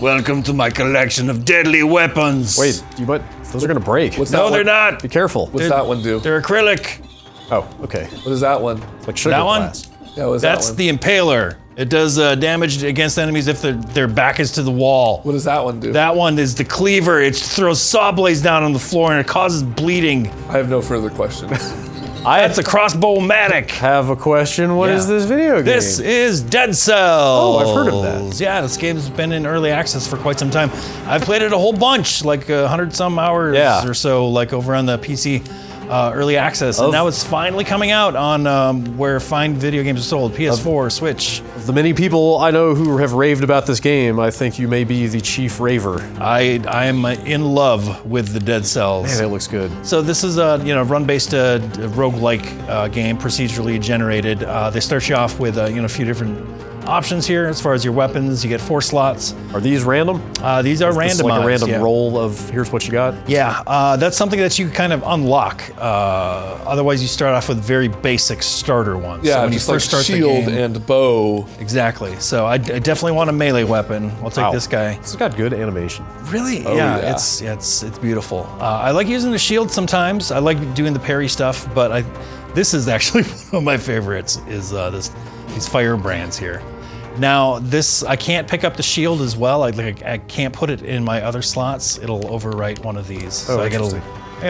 Welcome to my collection of deadly weapons. Wait, those are gonna break. No, they're not. Be careful. What's that one do? They're acrylic. Oh, okay. What is that one? It's like sugar That one? glass. Yeah, what's That's that one? the Impaler. It does damage against enemies if their back is to the wall. What does that one do? That one is the Cleaver. It throws saw blades down on the floor and it causes bleeding. I have no further questions. That's a crossbow-matic. Have a question. What is this video game? This is Dead Cells. Oh, I've heard of that. Yeah, this game's been in early access for quite some time. I've played it a whole bunch, like 100-some hours or so, like over on the PC early access. And now it's finally coming out on where fine video games are sold, PS4, Switch. Of the many people I know who have raved about this game, I think you may be the chief raver. I am in love with the Dead Cells. Man, that looks good. So this is a run-based roguelike game, procedurally generated. They start you off with a few different options here as far as your weapons. You get 4 slots. Are these random? These are randomized. This is like a random roll of here's what you got? Yeah, that's something that you kind of unlock. Otherwise, you start off with very basic starter ones. Yeah, so when just you first like start shield the game, and bow. Exactly. So I definitely want a melee weapon. I'll take this guy. This has got good animation. Really? Oh, yeah. It's beautiful. I like using the shield sometimes. I like doing the parry stuff, but this is actually one of my favorites. Is these firebrands here. Now this, I can't pick up the shield as well. I can't put it in my other slots. It'll overwrite one of these. So I gotta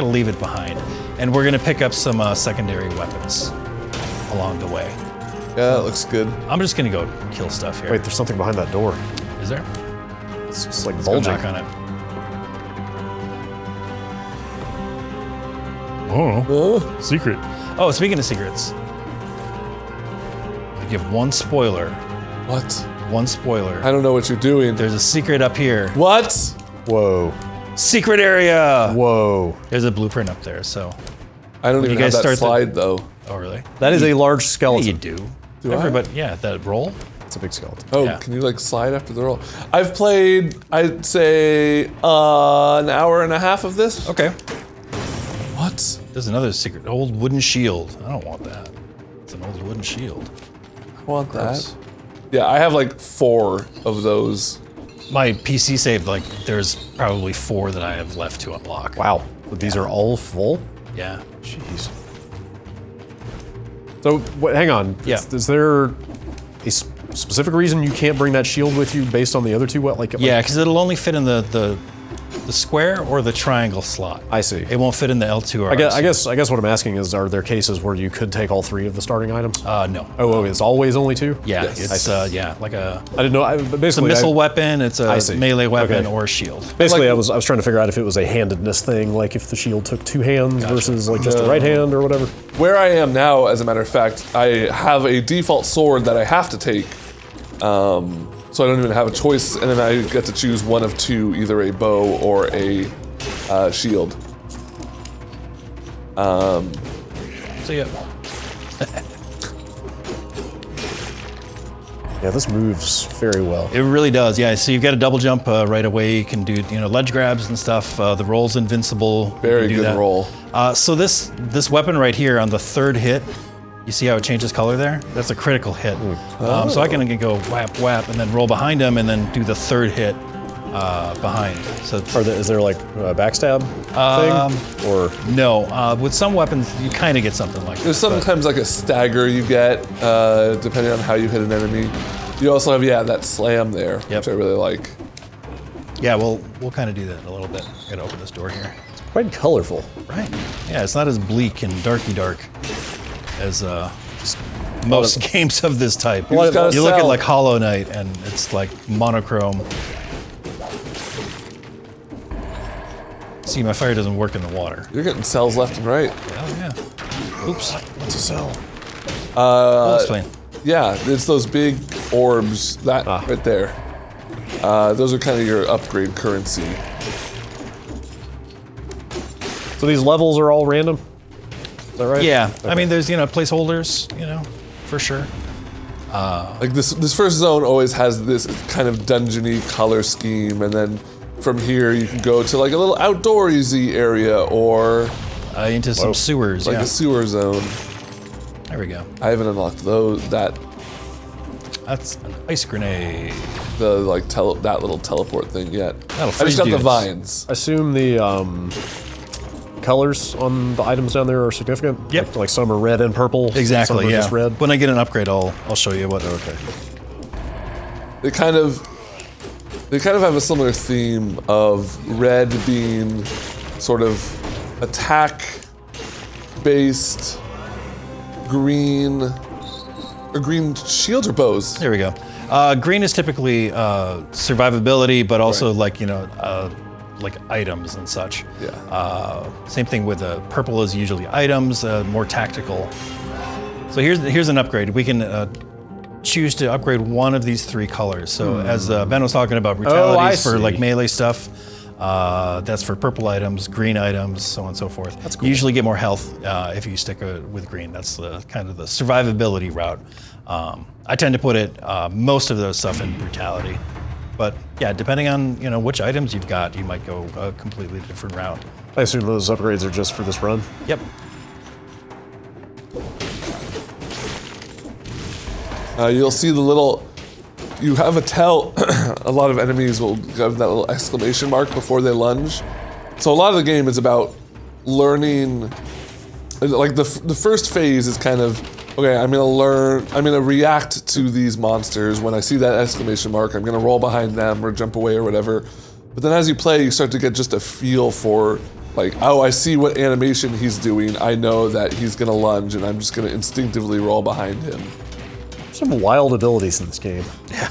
leave it behind. And we're gonna pick up some secondary weapons along the way. Yeah, that looks good. I'm just gonna go kill stuff here. Wait, there's something behind that door. Is there? It's just like Let's go bulging. knock on it. Oh, secret. Oh, speaking of secrets, I give one spoiler. What? One spoiler. I don't know what you're doing. There's a secret up here. What? Whoa. Secret area. Whoa. There's a blueprint up there. So. I don't even have that slide though. Oh really? That is a large Yeah, skeleton. you do. Do I? Everybody, yeah, that roll. It's a big skeleton. Oh, Yeah. can you like slide after the roll? I've played, I'd say, an hour and a half of this. Okay. What? There's another secret. Old wooden shield. I don't want that. It's an old wooden shield. I want Gross. that. Yeah, I have like 4 of those. My PC saved, like, there's probably 4 that I have left to unlock. Wow. But these are all full? Yeah. Jeez. So, hang on. Yeah. Is there a specific reason you can't bring that shield with you based on the other two? Yeah, because it'll only fit in the square or the triangle slot. I see. It won't fit in the L2 or I R2. guess what I'm asking is, are there cases where you could take all 3 of the starting items? No. Oh, it's always only 2? Yeah, Yes. it's yeah, like a I didn't know. But it's basically, a missile weapon, it's I a see. melee weapon Okay. or a shield. Basically, Like- I was trying to figure out if it was a handedness thing, like if the shield took 2 hands versus like just the right hand or whatever. Where I am now, as a matter of fact, I have a default sword that I have to take. So I don't even have a choice, and then I get to choose one of 2, either a bow or a shield. So yeah. Yeah, this moves very well. It really does, yeah. So you've got a double jump right away. You can do, ledge grabs and stuff. The roll's invincible. You Very can do good that. roll. So this weapon right here on the 3rd hit, you see how it changes color there? That's a critical hit. So I can go whap, whap, and then roll behind him, and then do the 3rd hit behind. So Is there like a backstab thing? Or no, with some weapons you kind of get something like There's that. sometimes like a stagger you get, depending on how you hit an enemy. You also have, that slam there, which I really like. Yeah, we'll kind of do that in a little bit. I'm gonna open this door here. quite colorful. Right. Yeah, it's not as bleak and darky dark as most games of this type. You just gotta You look at sell. like Hollow Knight and it's like monochrome. See, my fire doesn't work in the water. You're getting cells left and right. Oh yeah. Oops. What's a cell? I'll explain. Yeah, it's those big orbs, that right there. Those are kind of your upgrade currency. So these levels are all random? Is that right? Yeah. Okay. I mean, there's placeholders, for sure. Like this first zone always has this kind of dungeony color scheme, and then from here you can go to like a little outdoorsy area or Into some sewers. like Yeah. a sewer zone. There we go. I haven't unlocked that. That's an ice grenade. that little teleport thing yet. That'll I freeze just got the dudes. vines. I assume the colors on the items down there are significant. Yep. Like some are red and purple. Some Exactly, are yeah. just red. When I get an upgrade, I'll show you what. Okay. They kind of have a similar theme of red being sort of attack based, green shields or bows. There we go. Green is typically survivability, but also like items and such. Yeah. Same thing with purple is usually items, more tactical. So here's an upgrade. We can choose to upgrade one of these 3 colors. So as Ben was talking about, brutalities for like melee stuff. That's for purple items, green items, so on and so forth. That's cool. You usually get more health if you stick with green. That's kind of the survivability route. I tend to put most of those stuff in brutality. But yeah, depending on which items you've got, you might go a completely different route. I assume those upgrades are just for this run. Yep. You'll see you have a lot of enemies will have that little exclamation mark before they lunge. So a lot of the game is about learning, like the first phase is kind of, okay, I'm gonna react to these monsters. When I see that exclamation mark, I'm gonna roll behind them or jump away or whatever. But then as you play, you start to get just a feel for like, oh, I see what animation he's doing. I know that he's gonna lunge and I'm just gonna instinctively roll behind him. Some wild abilities in this game. Yeah.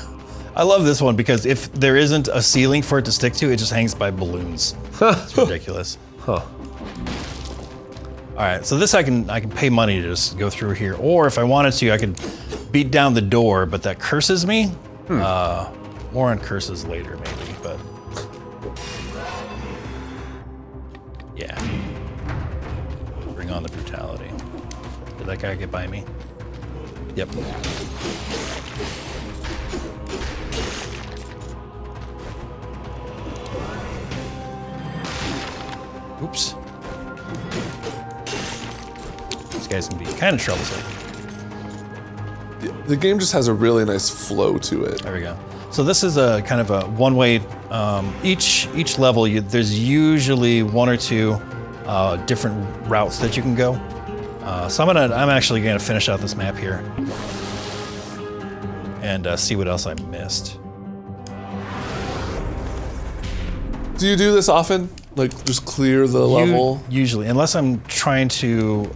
I love this one because if there isn't a ceiling for it to stick to, it just hangs by balloons. It's ridiculous. Huh. All right, so this I can pay money to just go through here, or if I wanted to, I could beat down the door, but that curses me. More on curses later, maybe, but yeah. Bring on the brutality. Did that guy get by me? Yep. Oops. These guys can be kind of troublesome. The game just has a really nice flow to it. There we go. So this is a kind of a one-way. Each level, there's usually 1 or 2 different routes that you can go. So I'm actually gonna finish out this map here and see what else I missed. Do you do this often? Like just clear the level? Usually, unless I'm trying to.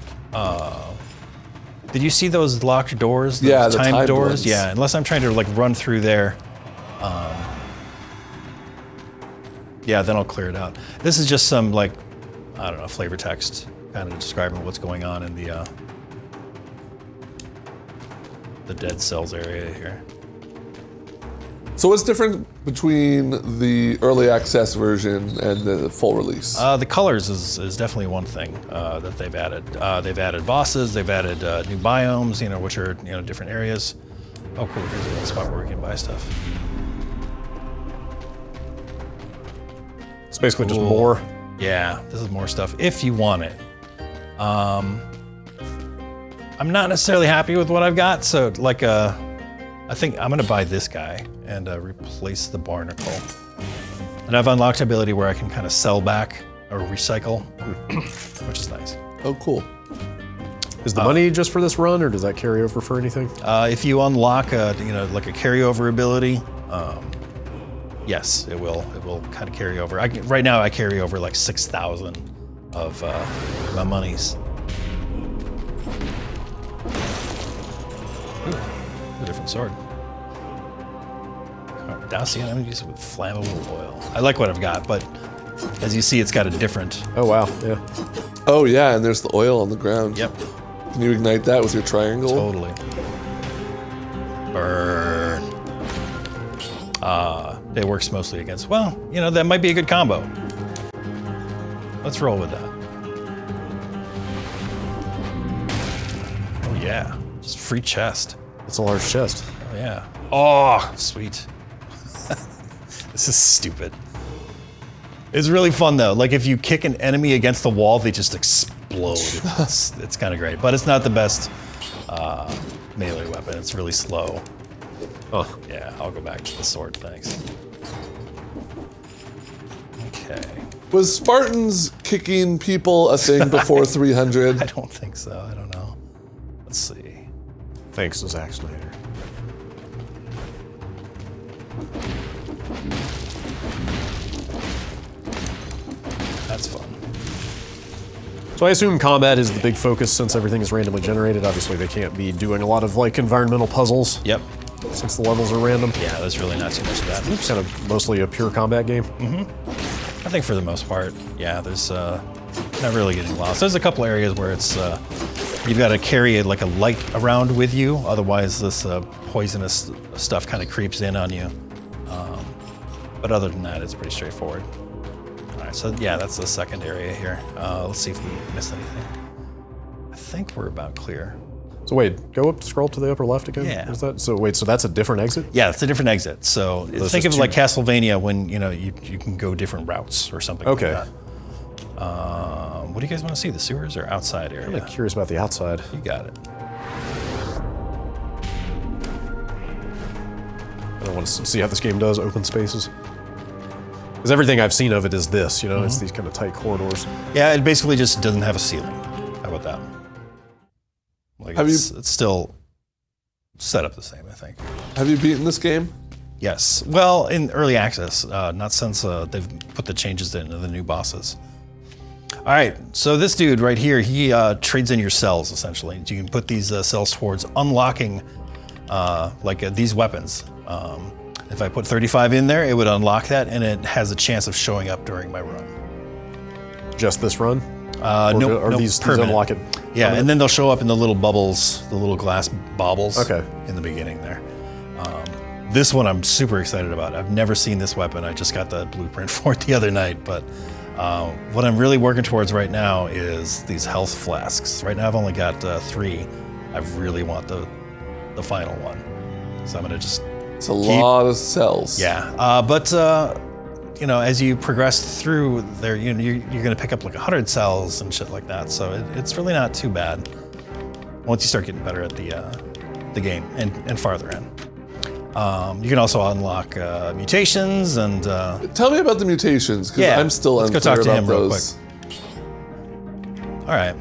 Did you see those locked doors? Those Yeah, the timed doors. ones. Yeah, unless I'm trying to like run through there. Yeah, then I'll clear it out. This is just some like, I don't know, flavor text kind of describing what's going on in the dead cells area here. So what's different between the early access version and the full release? The colors is definitely one thing that they've added. They've added bosses, they've added new biomes, which are different areas. Oh, cool! Here's a spot where we can buy stuff. It's basically just Cool. more. Yeah, this is more stuff if you want it. I'm not necessarily happy with what I've got, so like I think I'm gonna buy this guy and replace the barnacle. And I've unlocked an ability where I can kind of sell back or recycle, which is nice. Oh, cool. Is the money just for this run, or does that carry over for anything? If you unlock like a carryover ability, yes, it will. It will kind of carry over. Right now, I carry over like 6,000 of my monies. Ooh, a different sword. Dousing enemies with flammable oil. I like what I've got, but as you see, it's got a different. Oh wow, yeah. Oh yeah, and there's the oil on the ground. Yep. Can you ignite that with your triangle? Totally. Burn. It works mostly against, well, that might be a good combo. Let's roll with that. Oh yeah, just free chest. It's a large chest. Oh yeah. Oh, sweet. This is stupid. It's really fun though. Like if you kick an enemy against the wall, they just explode. It's kind of great, but it's not the best melee weapon. It's really slow. Oh, Yeah, I'll go back to the sword, thanks. Okay. Was Spartans kicking people a thing before 300? I don't think so. I don't know. Let's see. thanks to Zack Snyder. That's fun. So I assume combat is the big focus since everything is randomly generated. Obviously, they can't be doing a lot of like environmental puzzles Yep. since the levels are random. Yeah, there's really not too much of that. It's kind of mostly a pure combat game. I think for the most part, yeah, there's not really getting lost. There's a couple areas where it's you've got to carry like a light around with you, otherwise this poisonous stuff kind of creeps in on you. But other than that, it's pretty straightforward. All right, so yeah, that's the second area here. Let's see if we missed anything. I think we're about clear. So wait, go up, scroll to the upper left again. Yeah. Is that so? Wait, so that's a different exit? Yeah, it's a different exit. So Those think of just it like two- Castlevania when you can go different routes or something. Okay. Like that. What do you guys want to see? The sewers or outside area? I'm curious about the outside. You got it. I don't want to see how this game does open spaces. Because everything I've seen of it is this, you know, it's these kind of tight corridors. Yeah, it basically just doesn't have a ceiling. How about that? Like it's still set up the same, I think. Have you beaten this game? Yes. Well, in early access, not since they've put the changes into the new bosses. All right, so this dude right here, he trades in your cells, essentially. You can put these cells towards unlocking these weapons. If I put 35 in there, it would unlock that, and it has a chance of showing up during my run. Just this run? No, Or these permanent. unlock it? Yeah, and then they'll show up in the little bubbles, the little glass baubles Okay. in the beginning there. This one I'm super excited about. I've never seen this weapon. I just got the blueprint for it the other night, but what I'm really working towards right now is these health flasks. Right now I've only got 3. I really want the final one. So I'm gonna just It's a lot of cells. yeah, but as you progress through there, you're going to pick up like 100 cells and shit like that. So it's really not too bad once you start getting better at the game and farther in. You can also unlock mutations and Tell me about the mutations, because I'm still let's go unclear talk to about him real those. quick. All right,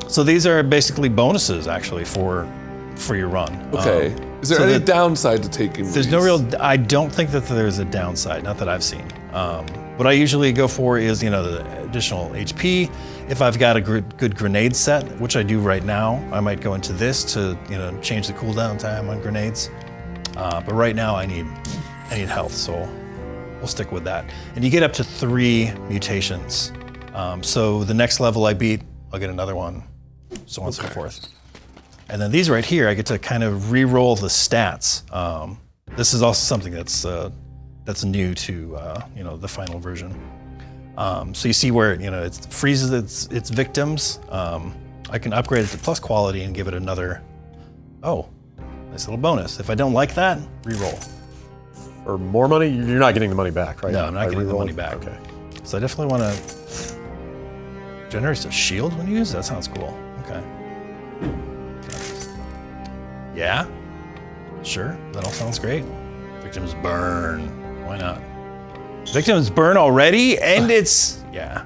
so these are basically bonuses actually for your run. Okay. Is there so any downside to taking There's these? no real. I don't think that there's a downside. Not that I've seen. What I usually go for is the additional HP. If I've got a good grenade set, which I do right now, I might go into this to change the cooldown time on grenades. But right now I need health, so we'll stick with that. And you get up to 3 mutations. So the next level I beat, I'll get another one, so on and so forth. And then these right here, I get to kind of re-roll the stats. This is also something that's new to the final version. So you see where it freezes its victims. I can upgrade it to plus quality and give it another nice little bonus. If I don't like that, re-roll. Or more money? You're not getting the money back, right? No, I'm not By getting the re-rolling? money back. Okay. So I definitely want to generate a shield when you use it. That sounds cool. Okay. Yeah, sure, that all sounds great. Victims burn, why not? Victims burn already, and yeah.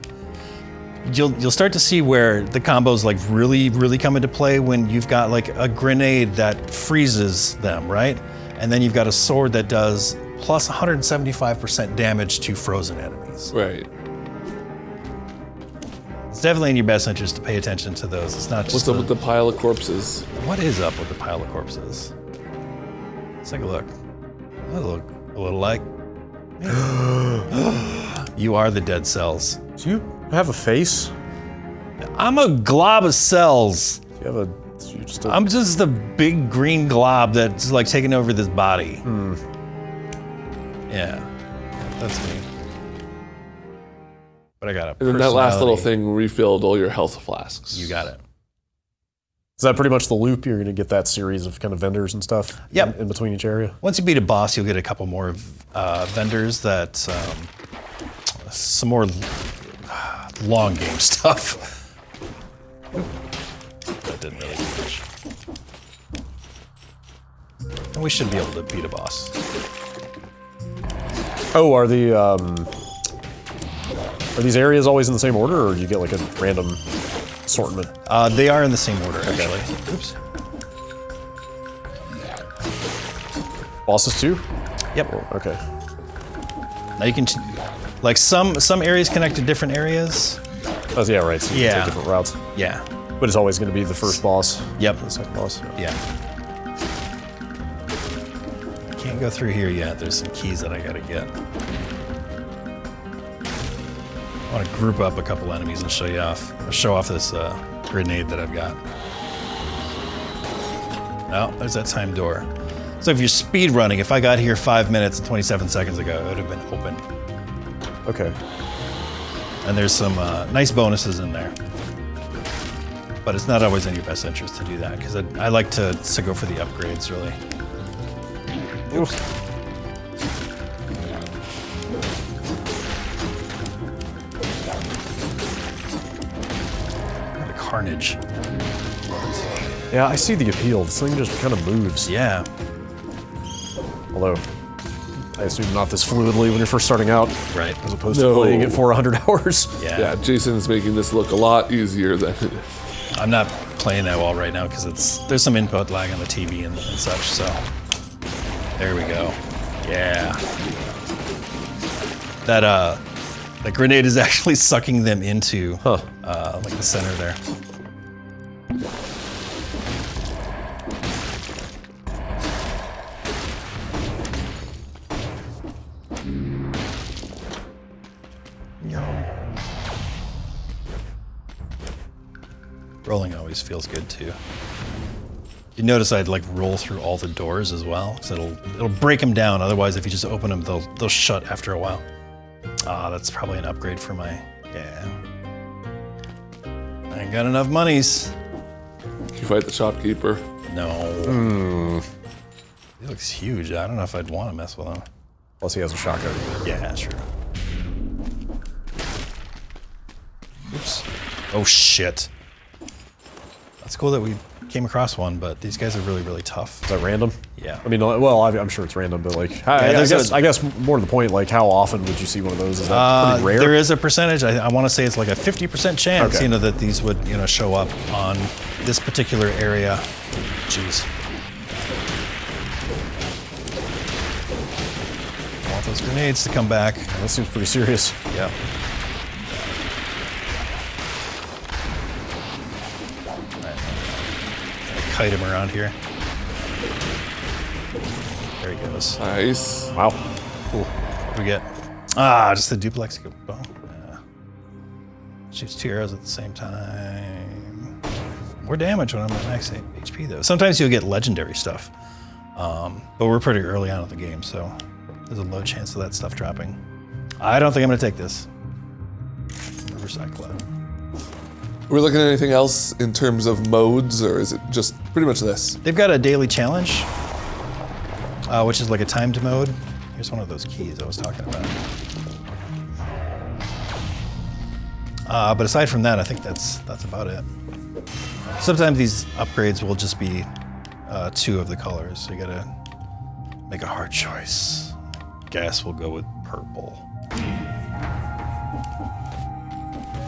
You'll start to see where the combos like really come into play when you've got like a grenade that freezes them, right? And then you've got a sword that does plus 175% damage to frozen enemies. Right. It's definitely in your best interest to pay attention to those. It's not just What's up with the pile of corpses? What is up with the pile of corpses? Let's take a look. That look a little like me. You are the dead cells. Do you have a face? I'm a glob of cells. Do you have a? You just a, I'm just the big green glob that's like taking over this body. Yeah, that's me. But I got a And then that last little personality. thing refilled all your health flasks. You got it. Is that pretty much the loop? You're going to get that series of kind of vendors and stuff Yep. in between each area? Once you beat a boss, you'll get a couple more vendors that some more long game stuff. That didn't really do much. then we should be able to beat a boss. Oh, are these areas always in the same order, or do you get like a random assortment? They are in the same order, actually. Oops. Bosses too? Yep. Oh, okay. Now you can, like some areas connect to different areas. Oh, yeah, right. So you can Yeah. take different routes. Yeah. But it's always going to be the first boss. Yep. The second boss. Yeah. Can't go through here yet. There's some keys that I gotta get. I want to group up a couple enemies and show you off. Show off this grenade that I've got. Oh, there's that time door. So if you're speed running, if I got here 5 minutes and 27 seconds ago, it would have been open. Okay. And there's some nice bonuses in there. But it's not always in your best interest to do that, because I like to go for the upgrades, really. Oops. The carnage. Yeah, I see the appeal. This thing just kind of moves. Yeah. Although, I assume not this fluidly when you're first starting out. Right. As opposed to playing it for 100 hours. Yeah, Jason's making this look a lot easier than it is. I'm not playing that well right now because there's some input lag on the TV and such, so there we go. Yeah. That grenade is actually sucking them into like the center there. Rolling always feels good too. You notice I'd like roll through all the doors as well, so it'll break them down. Otherwise, if you just open them, they'll shut after a while. That's probably an upgrade for my I ain't got enough monies. You fight the shopkeeper. No. He looks huge. I don't know if I'd want to mess with him. Plus he has a shotgun. Yeah, sure. Oops. Oh shit. It's cool that we came across one, but these guys are really, really tough. Is that random? Yeah. I mean, well, I'm sure it's random, but like, I guess more to the point, like, how often would you see one of those? Is that pretty rare? There is a percentage. I want to say it's like a 50% chance, Okay. that these would, show up on this particular area. Jeez. I want those grenades to come back. That seems pretty serious. Yeah. Kite him around here. There he goes. Nice. Wow. Cool. What do we get? Just a duplex bow. Yeah. Shoots 2 arrows at the same time. More damage when I'm at max HP though. Sometimes you'll get legendary stuff. But we're pretty early on in the game, so there's a low chance of that stuff dropping. I don't think I'm gonna take this. Riverside Club. Are we looking at anything else in terms of modes, or is it just pretty much this? They've got a daily challenge, which is like a timed mode. Here's one of those keys I was talking about. But aside from that, I think that's about it. Sometimes these upgrades will just be 2 of the colors, so you gotta make a hard choice. Guess we'll go with purple.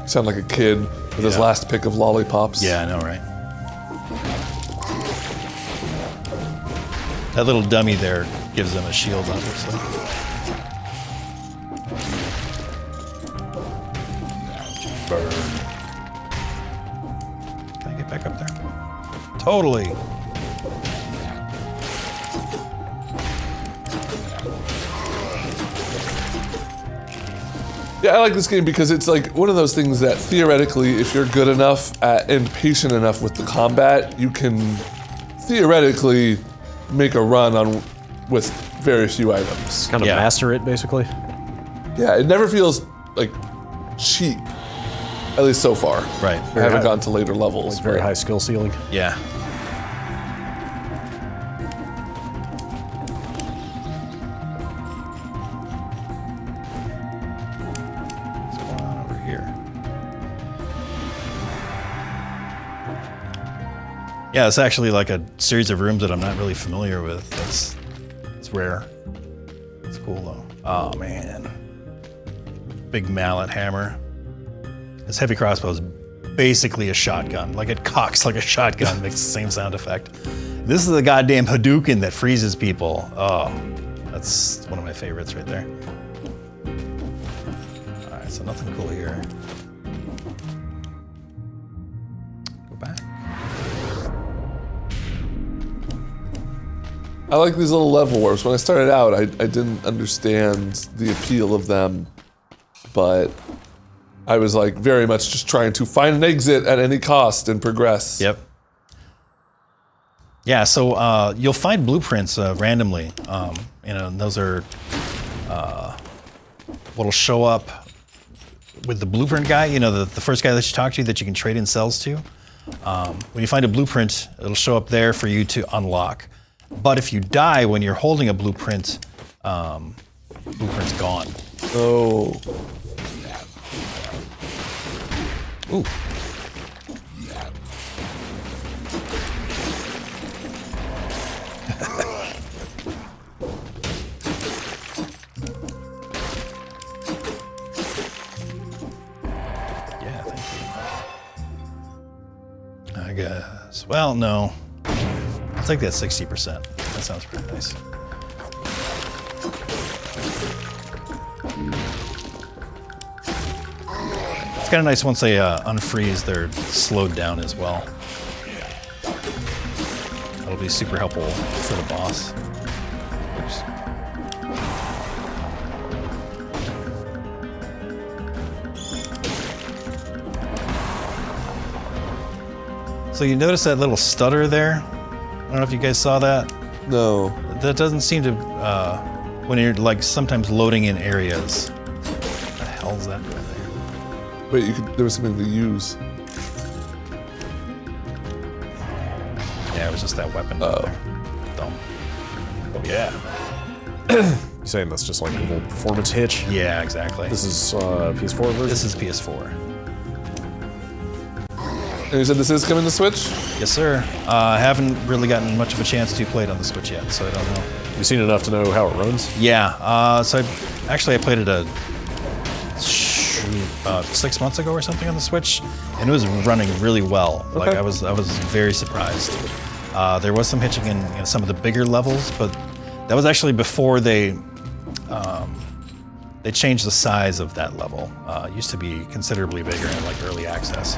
You sound like a kid with his last pick of lollipops. Yeah, I know, right? That little dummy there gives them a shield, obviously. Burn. Can I get back up there? Totally. Yeah, I like this game because it's like one of those things that theoretically, if you're good enough and patient enough with the combat, you can theoretically make a run with very few items. Kind of master it, basically. Yeah, it never feels like cheap, at least so far. Right. I haven't gotten to later levels. Like very high skill ceiling. Yeah. What's going on over here? Yeah, it's actually like a series of rooms that I'm not really familiar with. It's rare. It's cool though. Oh man. Big mallet hammer. This heavy crossbow is basically a shotgun. Like it cocks like a shotgun, makes the same sound effect. This is a goddamn Hadouken that freezes people. Oh, that's one of my favorites right there. All right, so nothing cool here. Go back. I like these little level warps. When I started out, I didn't understand the appeal of them, but I was like very much just trying to find an exit at any cost and progress. Yep. Yeah, so you'll find blueprints randomly. And those are what'll show up with the blueprint guy. The first guy that you talk to that you can trade in cells to. When you find a blueprint, it'll show up there for you to unlock. But if you die when you're holding a blueprint, blueprint's gone. Oh. Ooh. Yeah, thank you. I guess. Well, no. I'll take that 60%. That sounds pretty nice. It's kind of nice once they unfreeze, they're slowed down as well. That'll be super helpful for the boss. Oops. So you notice that little stutter there? I don't know if you guys saw that. No. That doesn't seem to, when you're like sometimes loading in areas. What the hell is that right there? Wait, there was something to use. Yeah, it was just that weapon down there. Dumb. Oh yeah. You saying that's just like a little performance hitch? Yeah, exactly. This is PS4 version? This is PS4. And you said this is coming to Switch? Yes, sir. I haven't really gotten much of a chance to play it on the Switch yet, so I don't know. You've seen enough to know how it runs? Yeah. So I played it 6 months ago or something on the Switch, and it was running really well. Okay. Like I was very surprised. There was some hitching in some of the bigger levels, but that was actually before they changed the size of that level. It used to be considerably bigger in like early access,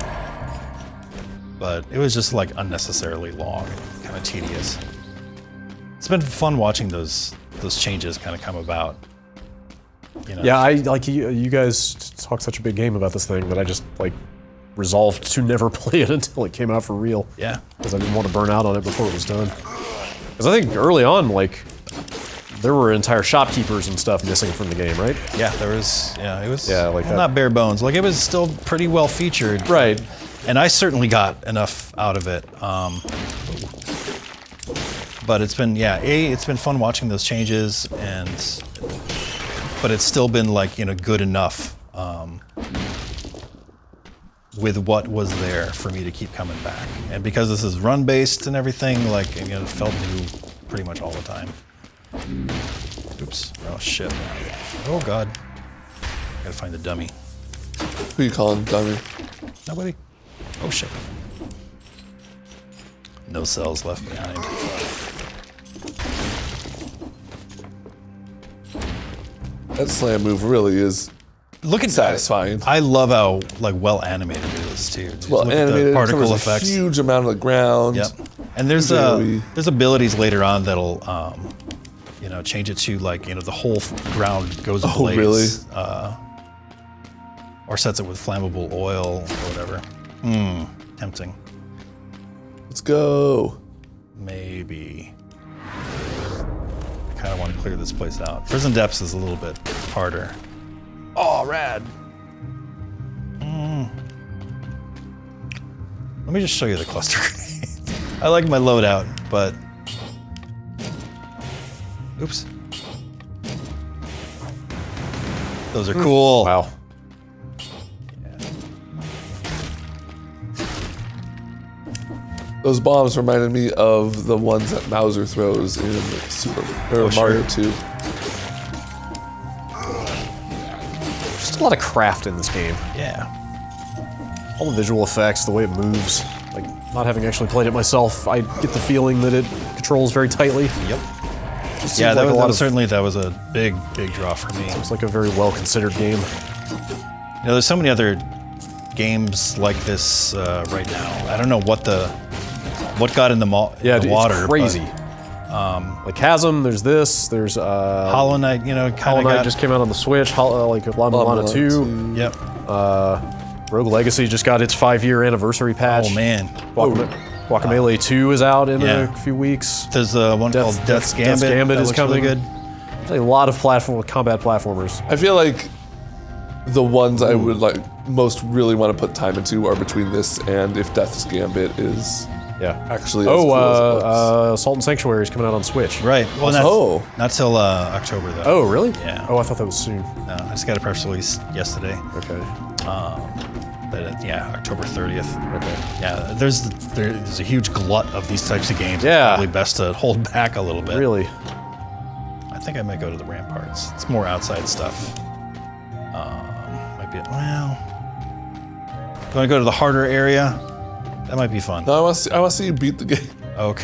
but it was just like unnecessarily long and kind of tedious. It's been fun watching those changes kind of come about. Yeah, I like you guys talk such a big game about this thing that I just like resolved to never play it until it came out for real. Yeah. Because I didn't want to burn out on it before it was done. Because I think early on, like, there were entire shopkeepers and stuff missing from the game, right? Yeah, there was. Yeah, it was. Yeah, like well, that. not bare bones. Like it was still pretty well featured. Right. And I certainly got enough out of it. But it's been it's been fun watching those changes, but it's still been like good enough with what was there for me to keep coming back. And because this is run based and everything, like it felt new pretty much all the time. Oops. Oh shit. Oh god. Gotta find the dummy. Who you calling dummy? Nobody. Oh shit. No cells left behind. That slam move really is satisfying. I love how like well animated it is too. Just Well look at animated, the particle covers effects. a huge amount of the ground. Yep. And there's Very- there's abilities later on that'll change it to like the whole ground goes ablaze. really? Or sets it with flammable oil or whatever. Tempting. Let's go. Maybe. I kind of want to clear this place out. Prison Depths is a little bit harder. Oh, rad. Let me just show you the cluster grenades. I like my loadout, but... Oops. Those are cool. Wow. Those bombs reminded me of the ones that Mauser throws in Mario 2. Just a lot of craft in this game. Yeah. All the visual effects, the way it moves. Like, not having actually played it myself, I get the feeling that it controls very tightly. Yep. Just Yeah, seems like a lot of, certainly that was a big draw for me. It's like a very well-considered game. You know, there's so many other games like this right now. I don't know what got in the water. It's crazy. Like Chasm, there's this, there's Hollow Knight, you know, Hollow Knight just came out on the Switch, like Lana 2. Yep. Rogue Legacy just got its 5-year anniversary patch. Oh man. Guacamelee 2 is out in a few weeks. There's one called Death's Gambit. Death's Gambit is coming. Really good. There's a lot of combat platformers. I feel like the ones I would like most really want to put time into are between this and if Death's Gambit is actually as cool as it looks. Assault and Sanctuary is coming out on Switch. Right. Well, not till October though. Oh, really? Yeah. Oh, I thought that was soon. No, I just got a press release yesterday. Okay. But October 30th. Okay. Yeah, there's a huge glut of these types of games. Yeah. It's probably best to hold back a little bit. Really? I think I might go to the Ramparts. It's more outside stuff. Might be, well... You want to go to the harder area? That might be fun. No, I want to see you beat the game. Okay.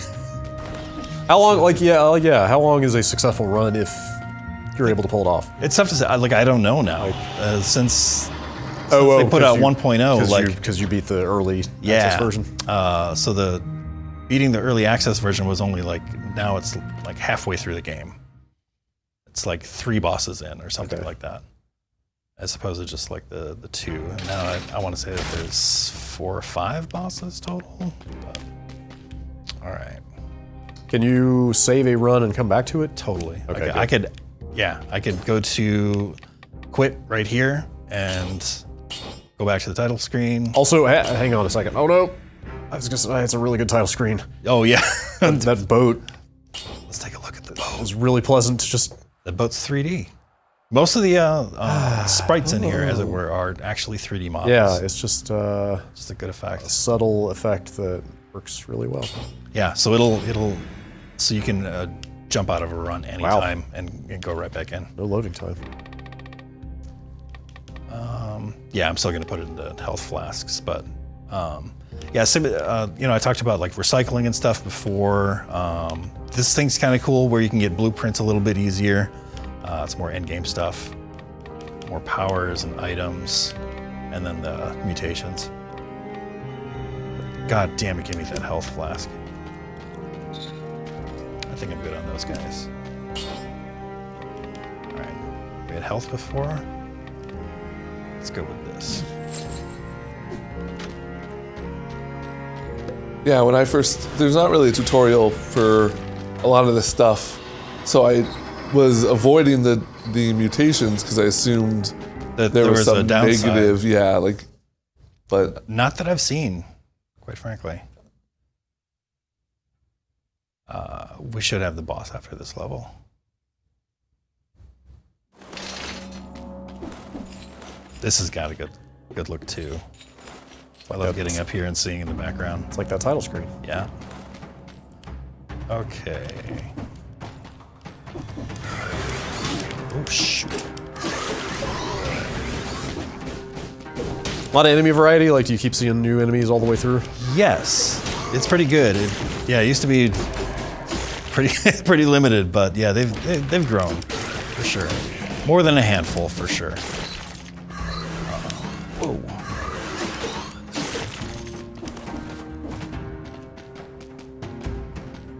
How long, how long is a successful run if you're able to pull it off? It's tough to say. I don't know now. Since they put out 1.0, because you beat the early access version. So the beating the early access version was only now it's like halfway through the game. It's like 3 bosses in or something like that, as opposed to just like the 2. And now I want to say that there's 4 or 5 bosses total. But, all right. Can you save a run and come back to it? Totally. Okay. I could go to quit right here and go back to the title screen. Also, hang on a second. Oh no, I was gonna say it's a really good title screen. Oh yeah, that boat. Let's take a look at this. It was really pleasant to just. The boat's 3D. Most of the sprites in here, as it were, are actually 3D models. Yeah, it's just a good effect. A subtle effect that works really well. Yeah, so so you can jump out of a run anytime and go right back in. No loading time. Yeah, I'm still gonna put it into health flasks, but I talked about like recycling and stuff before. This thing's kind of cool where you can get blueprints a little bit easier. It's more end game stuff, more powers and items, and then the mutations. God damn it, give me that health flask. I think I'm good on those guys. All right, we had health before. Let's go with this. Yeah, when I first, there's not really a tutorial for a lot of this stuff, so I was avoiding the mutations because I assumed that there was some a downside. negative, but not that I've seen, quite frankly. We should have the boss after this level. This has got a good look too. I love getting up here and seeing in the background. It's like that title screen. Yeah. Okay. Oh shoot. A lot of enemy variety. Like, do you keep seeing new enemies all the way through? Yes, it's pretty good. It used to be pretty limited, but yeah, they've grown for sure. More than a handful for sure. Whoa.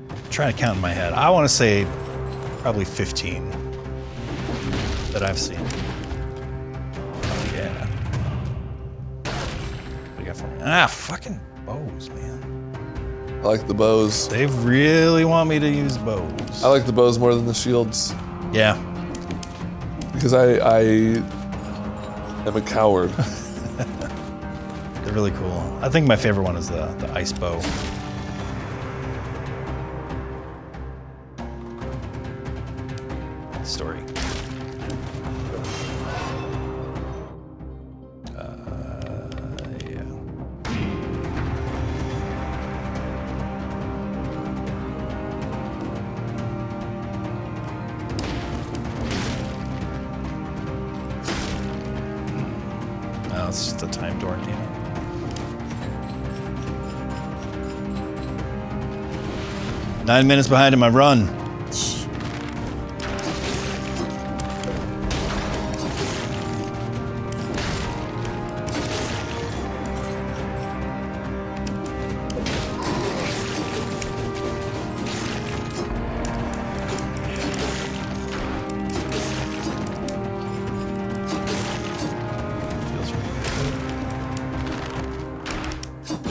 I'm trying to count in my head. I want to say probably 15 that I've seen. Yeah. What do you got for me? Fucking bows, man. I like the bows. They really want me to use bows. I like the bows more than the shields. Yeah. Because I am a coward. They're really cool. I think my favorite one is the ice bow. Story. Yeah. No, it's just a time door, damn it. Nine minutes behind in my run.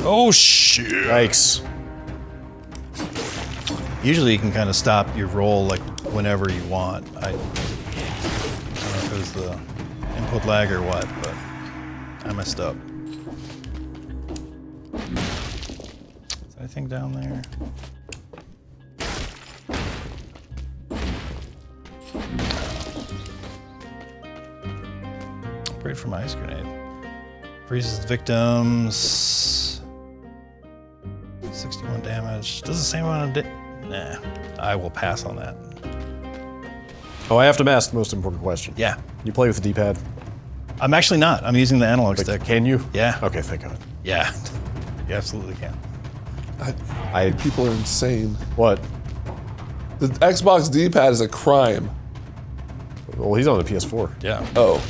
Oh shit! Yikes. Usually you can kind of stop your roll like whenever you want. I don't know if it was the input lag or what, but I messed up. Is there anything down there? Great for my ice grenade. Freezes victims. 61 damage. Does the same amount of Nah, I will pass on that. Oh, I have to ask the most important question. Yeah. Can you play with the D-pad? I'm actually not. I'm using the analog stick. Can you? Yeah. Okay, thank God. Yeah. You absolutely can. People are insane. What? The Xbox D-pad is a crime. Well, he's on the PS4. Yeah. Oh.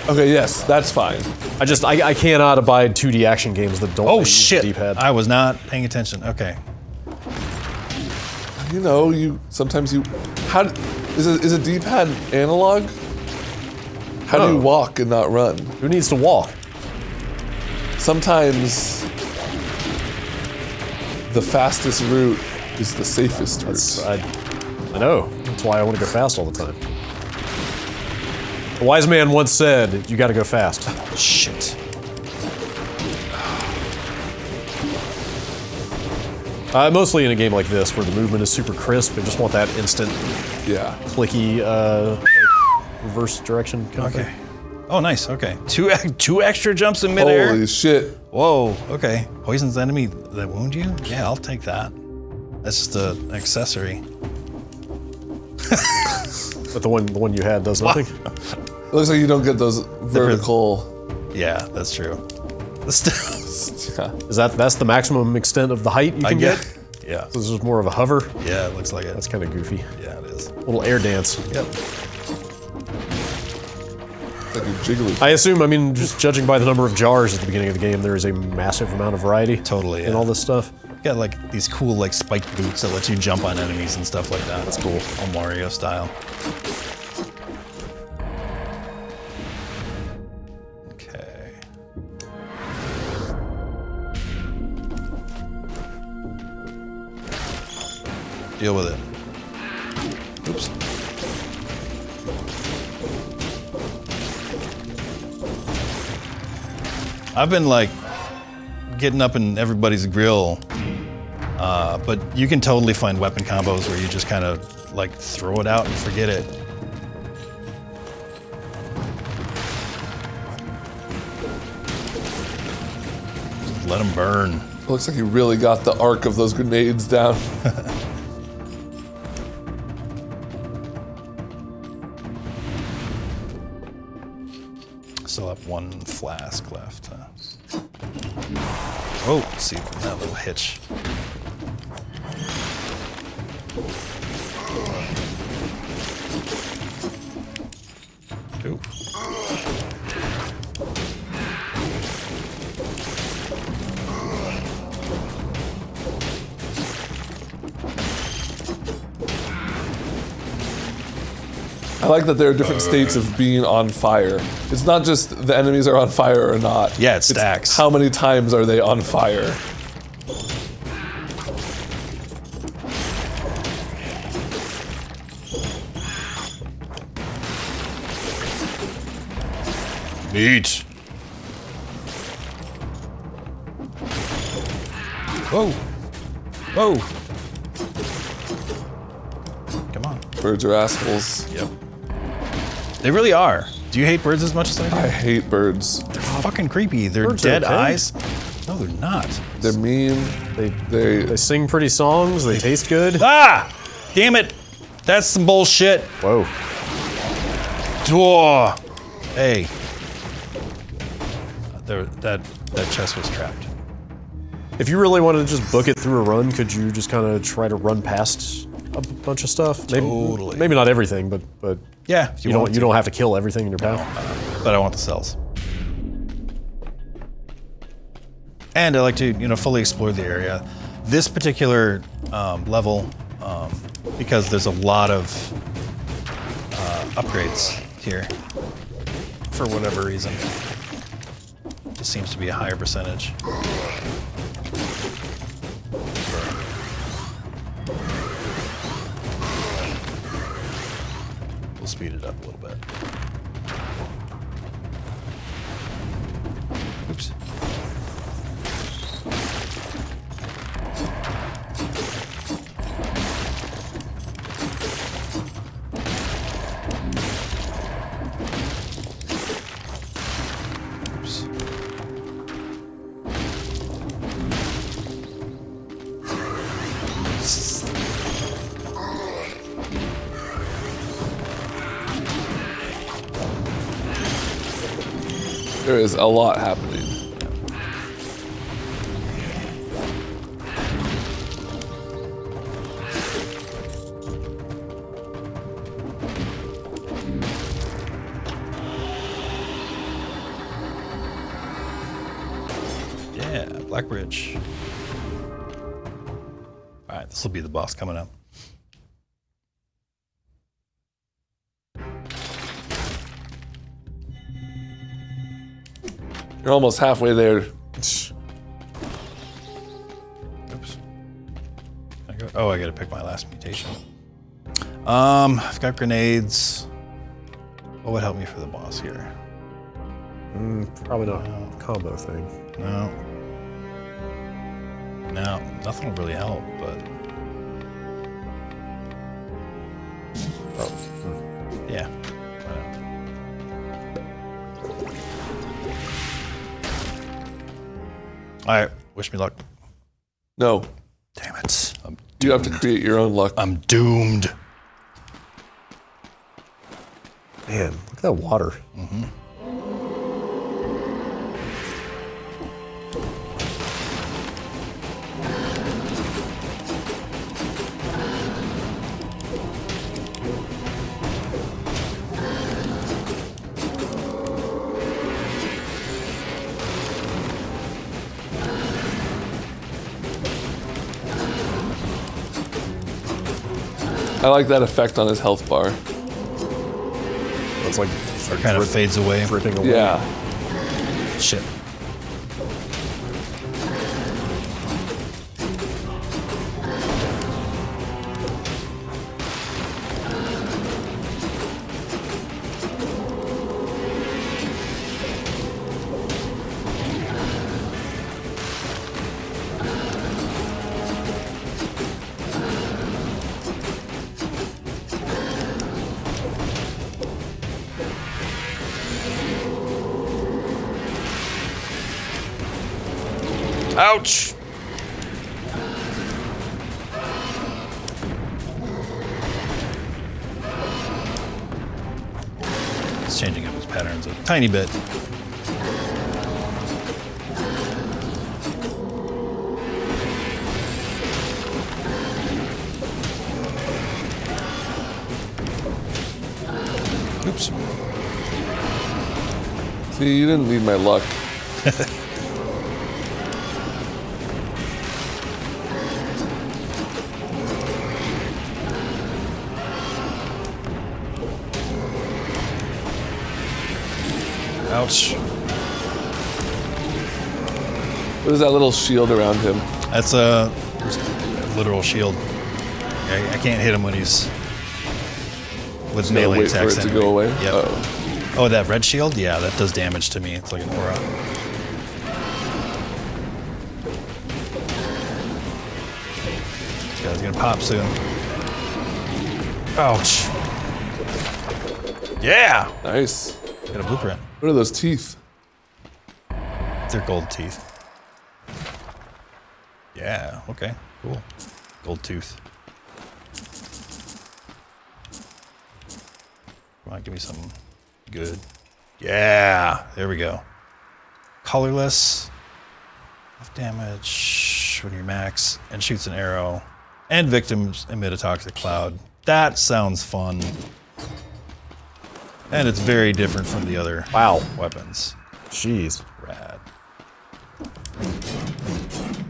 Okay, yes, that's fine. I cannot abide 2D action games that don't Oh use shit! the D-pad. I was not paying attention. Okay. You know, how is a D-pad analog? How do you walk and not run? Who needs to walk? Sometimes the fastest route is the safest route. I know. That's why I want to go fast all the time. A wise man once said, you gotta go fast. Shit. Mostly in a game like this, where the movement is super crisp, I just want that instant, Yeah. clicky, like reverse direction kind of Okay. thing. Oh, nice. Okay. Two extra jumps in midair. Holy shit. Whoa. Okay. Poisons the enemy that wound you? Yeah, I'll take that. That's just an accessory. But the one you had does nothing. It looks like you don't get those vertical. Yeah, that's true. Yeah. That's the maximum extent of the height you can get? Yeah. So this is more of a hover? Yeah, it looks like it. That's kind of goofy. Yeah, it is. Little air dance. Yep. Like a jiggly. I assume, just judging by the number of jars at the beginning of the game, there is a massive amount of variety. Totally, in yeah. all this stuff. Got like these cool like spiked boots that let you jump on enemies and stuff like that. That's cool. All Mario style. Okay. Deal with it. Oops. I've been like getting up in everybody's grill, but you can totally find weapon combos where you just kind of like throw it out and forget it. Just let them burn. It looks like you really got the arc of those grenades down. Still have one flask left. Oh, see that little hitch. Ooh. I like that there are different states of being on fire. It's not just the enemies are on fire or not. Yeah, it stacks. It's how many times are they on fire? Meat. Whoa. Whoa. Come on. Birds are assholes. Yep. They really are. Do you hate birds as much as I do? I hate birds. They're fucking creepy. They're Birds are dead okay. eyes. No, they're not. They're mean. They sing pretty songs, they taste good. Ah! Damn it. That's some bullshit. Whoa. Whoa. Hey. that chest was trapped. If you really wanted to just book it through a run, could you just kind of try to run past a bunch of stuff? Totally. Maybe not everything, but Yeah, you don't have to kill everything in your path. But I want the cells. And I like to, fully explore the area. This particular level, because there's a lot of upgrades here, for whatever reason, just seems to be a higher percentage. We'll speed it up a little bit. Oops. There is a lot happening. Yeah, Black Bridge. All right, this will be the boss coming up. You're almost halfway there. Oops. Oh, I gotta pick my last mutation. I've got grenades. What would help me for the boss here? Probably not a combo thing. No. No, nothing will really help, but... Oh. Yeah. Alright, wish me luck. No, Damn it. you have to create your own luck. I'm doomed. Man, look at that water. I like that effect on his health bar. It's like Or kind of fades away. dripping away. Yeah. Shit. Ouch! It's changing up his patterns a tiny bit. Oops. See, you didn't need my luck. Ouch. What is that little shield around him? That's a literal shield. I can't hit him when he's with Gotta melee wait for attacks. it to anyway. go away? Yep. Uh-oh. Oh, that red shield? Yeah, that does damage to me. It's like an aura. This guy's gonna pop soon. Ouch. Yeah! Nice. Got a blueprint. What are those teeth? They're gold teeth. Yeah, okay, cool. Gold tooth. Come on, give me something good. Yeah, there we go. colorless. Enough damage when you're max and shoots an arrow. And victims emit a toxic cloud. That sounds fun. And it's very different from the other weapons. Jeez. Rad.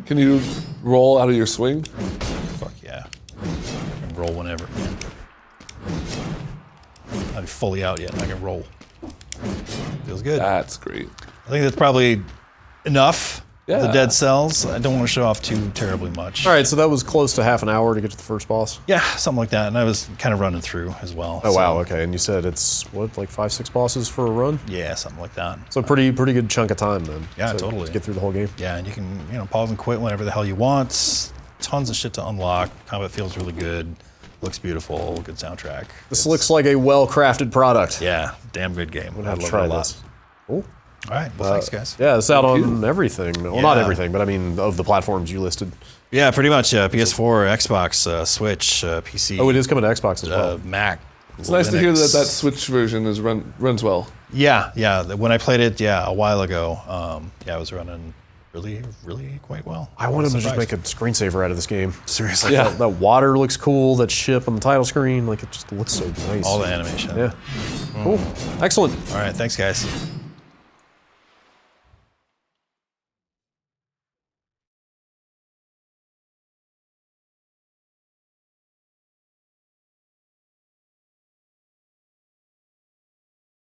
Can you roll out of your swing? Fuck yeah. I can roll whenever, man. I'm not fully out yet, I can roll. Feels good. That's great. I think that's probably enough. Yeah. The dead cells. I don't want to show off too terribly much. All right, so that was close to half an hour to get to the first boss? Yeah, something like that. And I was kind of running through as well. Oh, wow, okay. And you said it's, what, like 5-6 bosses for a run? Yeah, something like that. So pretty good chunk of time then. Yeah, to totally. get through the whole game. Yeah, and you can pause and quit whenever the hell you want. Tons of shit to unlock. Combat feels really good. Looks beautiful. Good soundtrack. This looks like a well-crafted product. Yeah, damn good game. I'm gonna have I to love try it a lot. this. Cool. All right, well, thanks, guys. Yeah, it's out on everything. Well, not Yeah. everything, but I mean, of the platforms you listed. Yeah, pretty much. PS4, Xbox, Switch, PC. Oh, it is coming to Xbox as well. Mac. It's nice to hear that that Switch version runs well. Yeah. When I played it, a while ago, it was running really quite well. I want them to just make a screensaver out of this game. Seriously. Yeah. That water looks cool, that ship on the title screen, like it just looks so nice. All the animation. Yeah. Cool. Excellent. All right, thanks, guys.